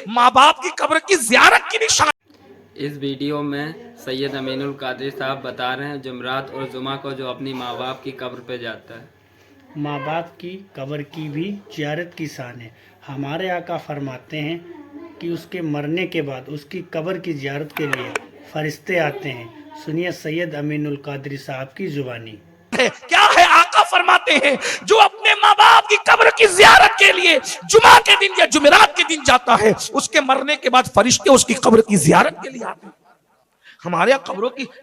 माँ बाप की कब्र की ज़ियारत की निशानी। इस वीडियो में सैयद अमीनुल कादरी साहब बता रहे हैं जुमरात और जुमा को जो अपनी माँ बाप की कब्र पे जाता है। माँ बाप की कब्र की भी ज़ियारत की शान है। हमारे आका फरमाते हैं कि उसके मरने के बाद उसकी कब्र की ज़ियारत के लिए फरिश्ते आते हैं। सुनिए सैयद अमीनुल कादरी साहब की ज़ुबानी। क्या है, आका फरमाते हैं जो अपने माँ बाप की कब्र की ज़ियारत के लिए जुमा के दिन या जुमेरात के दिन जाता है, उसके मरने के बाद फरिश्ते उसकी कब्र की ज़ियारत के लिए आते हैं। हमारे यहाँ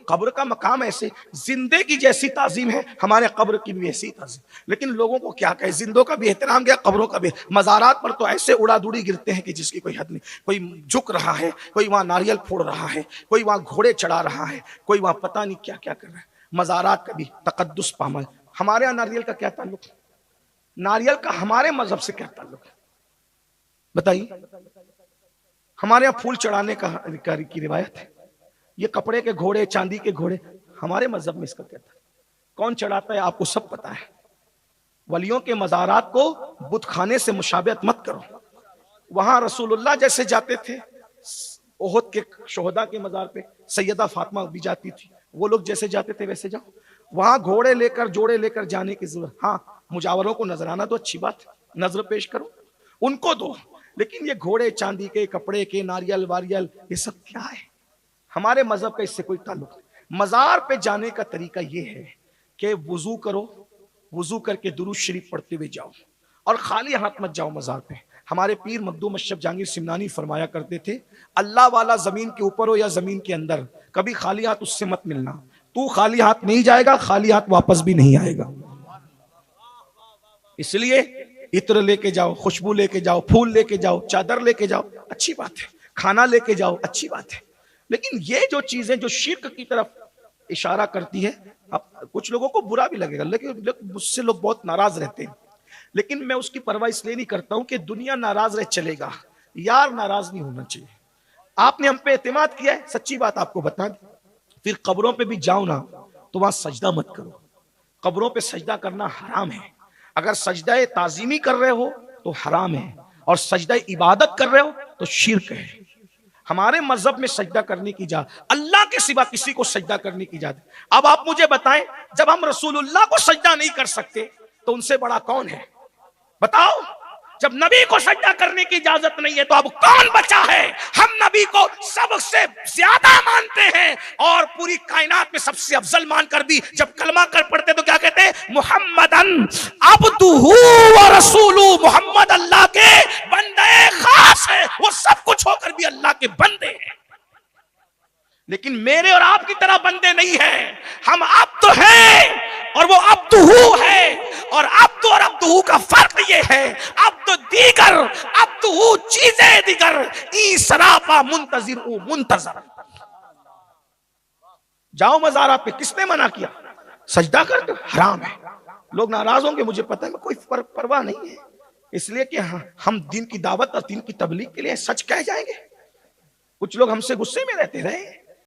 कब्र का मकाम ऐसे जिंदे की जैसी ताजीम है, हमारे कब्र की भी ऐसी ताजीम। लेकिन लोगों को क्या कहे, जिंदों का भी एहतराम गया, कब्रों का भी। मज़ारात पर तो ऐसे उड़ादुड़ी गिरते हैं कि जिसकी कोई हद नहीं। कोई झुक रहा है, कोई वहां नारियल फोड़ रहा है, कोई वहां घोड़े चढ़ा रहा है, कोई वहां पता नहीं क्या क्या कर रहा है। मज़ारात का भी तकद्दुस पामल। हमारे यहाँ नारियल का क्या ताल्लुक, नारियल का हमारे मजहब से क्या ताल्लुक है बताइए। हमारे यहाँ फूल चढ़ाने की रिवायत है। ये कपड़े के घोड़े, चांदी के घोड़े, हमारे मजहब में इसका क्या था, कौन चढ़ाता है आपको सब पता है। वलियों के मज़ारात को बुतखाने से मुशाबहत मत करो। वहां रसूलुल्लाह जैसे जाते थे, ओहद के शोहदा के मज़ार पे सैयदा फातिमा भी जाती थी, वो लोग जैसे जाते थे वैसे जाओ। वहां घोड़े लेकर, जोड़े लेकर जाने की जरूरत, हाँ मुजावरों को नजराना तो अच्छी बात है, नजर पेश करो, उनको दो। लेकिन ये घोड़े, चांदी के कपड़े के, नारियल वारियल, ये सब क्या है? हमारे मजहब का इससे कोई ताल्लुक नहीं। मजार पे जाने का तरीका ये है कि वुजू करो, वुजू करके दुरूद शरीफ पढ़ते हुए जाओ और खाली हाथ मत जाओ मजार पे। हमारे पीर मखदूम अशरफ जहांगीर सिमनानी फरमाया करते थे, अल्लाह वाला जमीन के ऊपर हो या जमीन के अंदर, कभी खाली हाथ उससे मत मिलना। तू खाली हाथ नहीं जाएगा, खाली हाथ वापस भी नहीं आएगा। इसलिए इत्र लेके जाओ, खुशबू लेके जाओ, फूल लेके जाओ, चादर लेके जाओ, अच्छी बात है, खाना लेके जाओ, अच्छी बात है। लेकिन ये जो चीजें जो शिर्क की तरफ इशारा करती है, अब कुछ लोगों को बुरा भी लगेगा, लेकिन मुझसे लोग बहुत नाराज रहते हैं। लेकिन मैं उसकी परवाह इसलिए नहीं करता हूं कि दुनिया नाराज रहे चलेगा, यार नाराज नहीं होना चाहिए। आपने हम पे एतमाद किया है, सच्ची बात आपको बता दें, फिर कब्रों पे भी जाओ ना तो वहां सजदा मत करो। कब्रों पे सजदा करना हराम है। अगर सजदा ताजीमी कर रहे हो तो हराम है, और सजदा इबादत कर रहे हो तो शिर्क है। हमारे मजहब में सजदा करने की इजाजत, अल्लाह के सिवा किसी को सजदा करने की इजाजत। अब आप मुझे बताएं, जब हम रसूलुल्लाह को सजदा नहीं कर सकते तो उनसे बड़ा कौन है बताओ? जब नबी को सजदा करने की इजाजत नहीं है तो अब कौन बचा है? हम नबी को सबसे ज्यादा मानते हैं और पूरी कायनात में सबसे अफजल मानकर भी जब कलमा कर पढ़ते तो क्या कहते हैं? मुहम्मदन अब्दुहु व रसूलु। मोहम्मद अल्लाह के बंदे खास है, वो सब कुछ होकर भी अल्लाह के बंदे हैं। लेकिन मेरे और आपकी तरह बंदे नहीं हैं, हम अब्द हैं और वो अब्दुहु है। और अब्द और अब्दुहु का फर्क ये है, अब्द दीगर, अब्दुहु चीजें दीगर, ई सरापा मुंतजिर उ मुंतजर। जाओ मज़ारा पे, किसने मना किया? सजदा कर दो, हराम है। लोग नाराज होंगे, मुझे पता है, कोई परवाह नहीं है, इसलिए कि हम दिन की दावत और दिन की तबलीग के लिए सच कह जाएंगे। कुछ लोग हमसे गुस्से में रहते रहे,